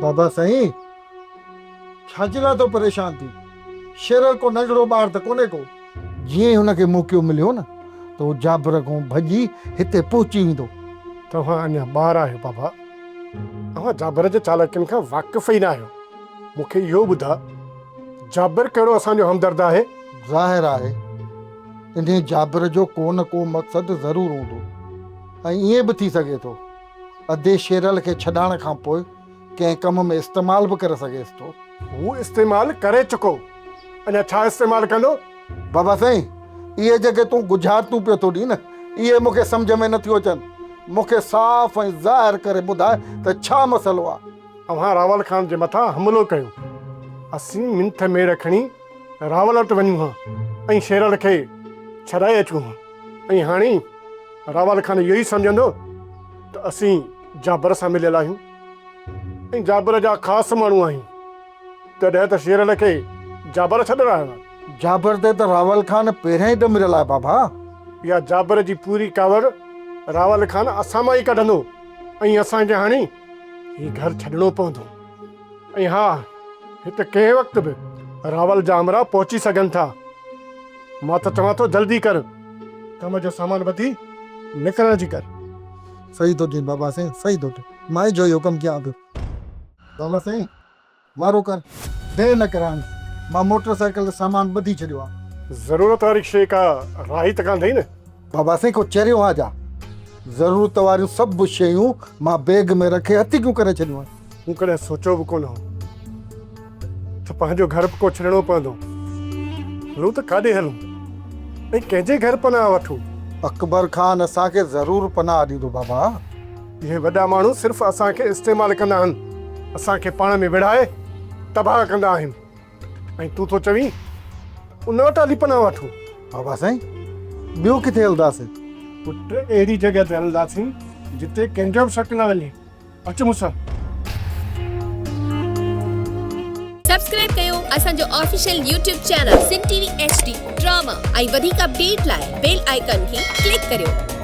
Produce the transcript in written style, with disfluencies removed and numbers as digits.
बाबा साईं छाजे लाइ तो परेशान थी? शेरल को नंढड़ो ॿार त कोन्हे को। जीअं ई हुनखे मौक़ो मिलियो न त उहो जाबर खां भॼी हिते पहुची वेंदो। तव्हां अञा ॿार आहियो बाबा, तव्हां जाबर जे चालाकियुनि खां वाक़िफ़ ई न आहियो। मूंखे इहो ॿुधा, जाबर कहिड़ो असांजो हमदर्द आहे? ज़ाहिर आहे इन जाबर जो को न को मक़सदु ज़रूरु हूंदो, ऐं ईअं बि थी सघे थो अधे शेरल खे छॾाइण खां पोइ कंहिं कम में इस्तेमाल बि करे सघेसि थो। हू इस्तेमाल करे चुको, अञा छा इस्तेमाल कंदो? बाबा साईं इहे जेके तूं गुझारतूं पियो थो ॾी न, इहे मूंखे सम्झ में नथियूं अचनि। मूंखे साफ़ ऐं ज़ाहिर करे ॿुधाए त छा मसइलो आहे। तव्हां रावल खान जे मथां हमलो कयो, असीं मिंथ में रखणी रावल वटि वञूं हा ऐं शेरल खे छॾाए अचूं हा, ऐं हाणे रावल खान इहो ई सम्झंदो त असीं जाबर सां मिलियल आहियूं ऐं जाबर जा ख़ासि माण्हू आहियूं, तॾहिं त शेरल खे जाबर छॾणु आयो आहे। जाबर ते त रावल खान पहिरियां ई ॾमिरियल आहे बाबा। इहा जाबर जी पूरी कावड़ रावल खान असां मां ई कढंदो ऐं असांखे हाणे हीउ घर छॾिणो पवंदो। ऐं हा, हिते कंहिं वक़्तु बि रावल जा अमरा पहुची सघनि था। मां त चवां थो जल्दी कर, कम जो सामान वधी निकिरण जी कर। सही थो चई बाबा साईं, सही थो चई। मां जो इहो कमु कयां पियो। बाबा साईं वारो कर, देरि न कराइनि। मां मोटरसाइकिल ते सामान ॿधी छॾियो आहे। ज़रूरत वारी शइ का राही त कान अथई न? बाबा साईं को चरियो आहे छा? ज़रूरत वारियूं सभु शयूं मां बैग में रखे हथिकूं करे छॾियूं आहिनि। मूं कॾहिं सोचियो बि कोन हो त पंहिंजो घर को छॾिणो पवंदो। हलूं त काॾे हलूं ऐं कंहिंजे घर पनाह वठूं? अकबर खान असांखे ज़रूरु पनाह ॾींदो बाबा। इहे वॾा माण्हू सिर्फ़ु असांखे इस्तेमालु कंदा आहिनि, असांखे पाण में विढ़ाए तबाह कंदा आहिनि, ऐं तूं थो चवीं उन वटि हली पनाह वठूं? बाबा साईं ॿियो किथे हलंदासीं? पुट अहिड़ी जॻह ते हलंदासीं जिते कंहिंजो बि शक न वञे। अच मूंसां। सब्सक्राइब कयो असांजो official YouTube channel Sindh TV HD drama ऐं वधीक अपडेट लाइ बेल आइकन खे क्लिक करियो।